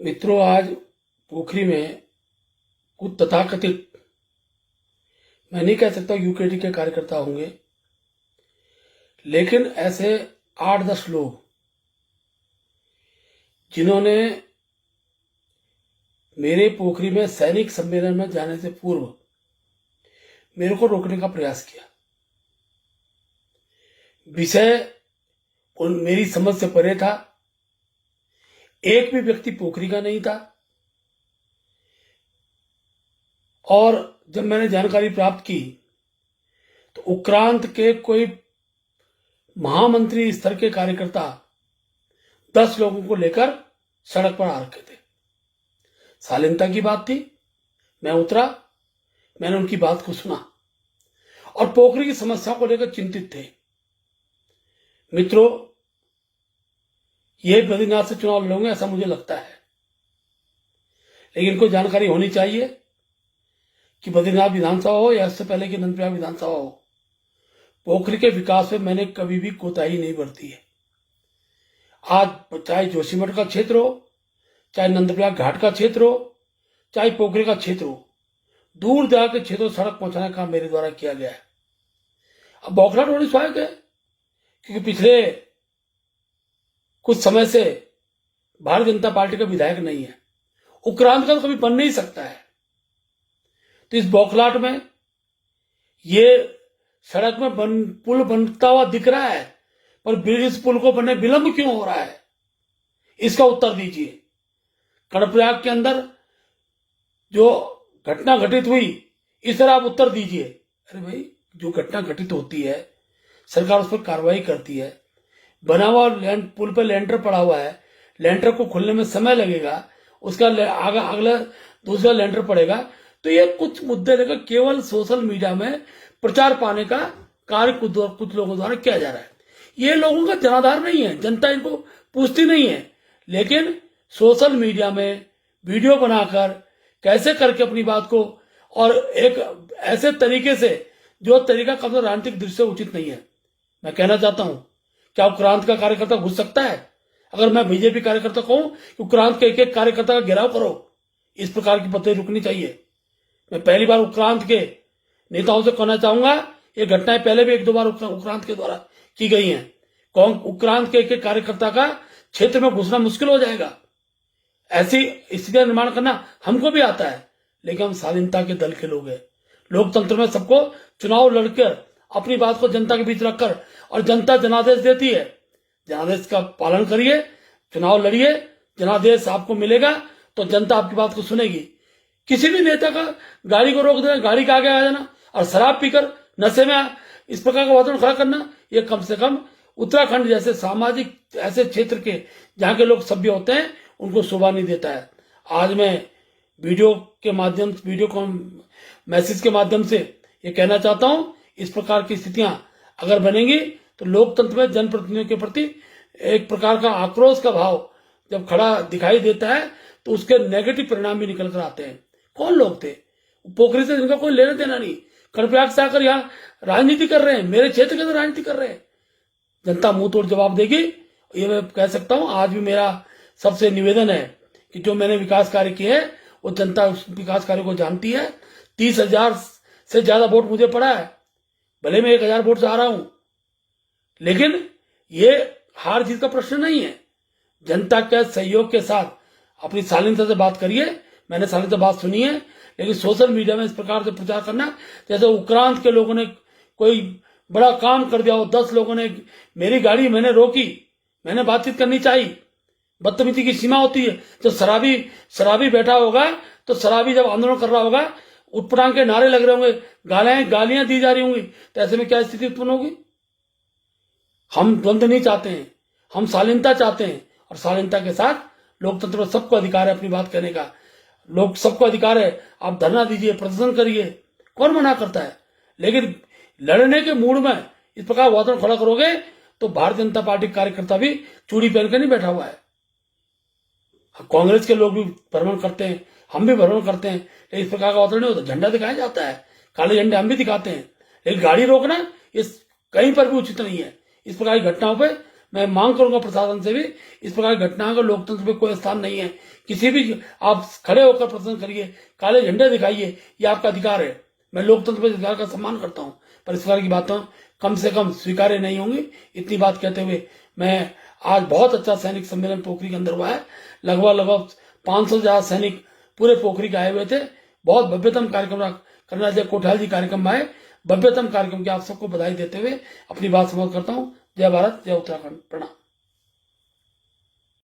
मित्रों, आज पोखरी में कुछ तथाकथित, मैं नहीं कह सकता यूकेडी के कार्यकर्ता होंगे, लेकिन ऐसे 8-10 लोग जिन्होंने मेरे पोखरी में सैनिक सम्मेलन में जाने से पूर्व मेरे को रोकने का प्रयास किया। विषय मेरी समझ से परे था। एक भी व्यक्ति पोखरी का नहीं था। और जब मैंने जानकारी प्राप्त की तो उक्रांत के कोई महामंत्री स्तर के कार्यकर्ता 10 लोगों को लेकर सड़क पर आ रखे थे। शालीनता की बात थी। मैं उतरा, मैंने उनकी बात को सुना और पोखरी की समस्या को लेकर चिंतित थे। मित्रों, ये बद्रीनाथ से चुनाव लड़ेंगे ऐसा मुझे लगता है, लेकिन इनको जानकारी होनी चाहिए कि बद्रीनाथ विधानसभा हो या इससे पहले कि नंदप्रयाग विधानसभा हो, पोखरी के विकास में मैंने कभी भी कोताही नहीं बरती है। आज चाहे जोशीमठ का क्षेत्र हो, चाहे नंदप्रयाग घाट का क्षेत्र हो, चाहे पोखरी का क्षेत्र हो, दूर दराज के क्षेत्रों सड़क पहुंचाने का काम मेरे द्वारा किया गया है। अब बौखलाहट होनी स्वाभाविक है, क्योंकि पिछले कुछ समय से भारतीय जनता पार्टी का विधायक नहीं है। उक्रांत का तो कभी बन नहीं सकता है। तो इस बौखलाहट में ये सड़क में पुल बनता हुआ दिख रहा है, पर इस पुल को बनने विलंब क्यों हो रहा है, इसका उत्तर दीजिए। कर्णप्रयाग के अंदर जो घटना घटित हुई, इस तरह आप उत्तर दीजिए। अरे भाई, जो घटना घटित होती है सरकार उस पर कार्रवाई करती है। बना हुआ पुल पर लेंटर पड़ा हुआ है, लेंटर को खुलने में समय लगेगा, उसका अगला दूसरा लेंटर पड़ेगा। तो ये कुछ मुद्दे लेकर केवल सोशल मीडिया में प्रचार पाने का कार्य कुछ लोगों द्वारा किया जा रहा है। ये लोगों का जनाधार नहीं है, जनता इनको पूछती नहीं है, लेकिन सोशल मीडिया में वीडियो बनाकर कैसे करके अपनी बात को, और एक ऐसे तरीके से जो तरीका कम राजनीतिक दृष्टि से उचित नहीं है। मैं कहना चाहता हूं, क्या उक्रांत का कार्यकर्ता घुस सकता है? अगर मैं बीजेपी कार्यकर्ता कहूं कि उक्रांत के एक कार्यकर्ता का घेराव करो, इस प्रकार की बातें रुकनी चाहिए। मैं पहली बार उक्रांत के नेताओं से कहना चाहूंगा, ये घटनाएं पहले भी 1-2 बार उक्रांत के द्वारा की गई हैं। उक्रांत के एक कार्यकर्ता का क्षेत्र में घुसना मुश्किल हो जाएगा। ऐसी स्थिति का निर्माण करना हमको भी आता है, लेकिन हम शालीनता के दल के लोग हैं। लोकतंत्र में सबको चुनाव लड़कर अपनी बात को जनता के बीच रखकर, और जनता जनादेश देती है, जनादेश का पालन करिए, चुनाव लड़िए। जनादेश आपको मिलेगा तो जनता आपकी बात को सुनेगी। किसी भी नेता का गाड़ी को रोक देना, गाड़ी के आगे आ जाना और शराब पीकर नशे में इस प्रकार का वातावरण खड़ा करना, यह कम से कम उत्तराखंड जैसे सामाजिक ऐसे क्षेत्र के जहां के लोग सभ्य होते हैं उनको शोभा नहीं देता है। आज मैं वीडियो मैसेज के माध्यम से ये कहना चाहता हूं, इस प्रकार की स्थितियां अगर बनेंगी तो लोकतंत्र में जनप्रतिनिधियों के प्रति एक प्रकार का आक्रोश का भाव जब खड़ा दिखाई देता है तो उसके नेगेटिव परिणाम भी निकल कर आते हैं। कौन लोग थे? पोखरी से जिनका कोई लेना देना नहीं, कर्णप्रयाग से आकर यहाँ राजनीति कर रहे हैं, मेरे क्षेत्र के अंदर राजनीति कर रहे हैं। जनता मुंह तोड़ जवाब देगी। ये मैं कह सकता हूं, आज भी मेरा सबसे निवेदन है कि जो मैंने विकास कार्य किए हैं वो जनता उस विकास कार्य को जानती है। 30,000 से ज्यादा वोट मुझे पड़ा है, भले मैं 1,000 वोट से आ रहा हूं, लेकिन ये हार जीत का प्रश्न नहीं है। जनता के सहयोग के साथ अपनी शालीनता से बात करिए। मैंने शालीनता बात सुनी है, लेकिन सोशल मीडिया में इस प्रकार से प्रचार करना, जैसे उक्रांत के लोगों ने कोई बड़ा काम कर दिया हो, 10 लोगों ने मेरी गाड़ी मैंने रोकी, मैंने बातचीत करनी चाहिए। बदतमीजी की सीमा होती है। जब शराबी बैठा होगा, तो शराबी जब आंदोलन कर रहा होगा, उठपटांग के नारे लग रहे होंगे, गालियां दी जा रही होंगी, तो ऐसे में क्या स्थिति उत्पन्न होगी? हम द्वंद्व नहीं चाहते हैं, हम शालीनता चाहते हैं, और शालीनता के साथ लोकतंत्र में सबको अधिकार है अपनी बात कहने का। सबको अधिकार है, आप धरना दीजिए, प्रदर्शन करिए, कौन मना करता है। लेकिन लड़ने के मूड में इस प्रकार वातावरण खड़ा करोगे तो भारतीय जनता पार्टी कार्यकर्ता भी चूड़ी पहनकर नहीं बैठा हुआ है। कांग्रेस के लोग भी भ्रमण करते हैं, हम भी भ्रमण करते हैं, लेकिन इस प्रकार का वातावरण नहीं होता। झंडा दिखाया जाता है, काले झंडे हम भी दिखाते हैं, लेकिन गाड़ी रोकना इस कहीं पर भी उचित नहीं है। इस प्रकार की घटनाओं पर मैं मांग करूंगा प्रशासन से भी, इस प्रकार की घटनाओं का लोकतंत्र में कोई स्थान नहीं है। किसी भी आप खड़े होकर प्रदर्शन करिए, काले झंडे दिखाइए, ये आपका अधिकार है। मैं लोकतंत्र में अधिकार का सम्मान करता हूं, पर इस प्रकार की बातों कम से कम स्वीकार्य नहीं होंगी। इतनी बात कहते हुए मैं आज बहुत अच्छा सैनिक सम्मेलन पोखरी के अंदर हुआ है। लगभग 500 से ज्यादा सैनिक पूरे पोखरी के आए हुए थे। बहुत भव्यतम कार्यक्रम करना जय कोठाल जी कार्यक्रम में आए, भव्यतम कार्यक्रम की आप सबको बधाई देते हुए अपनी बात समाप्त करता हूं। जय भारत, जय उत्तराखंड, प्रणाम।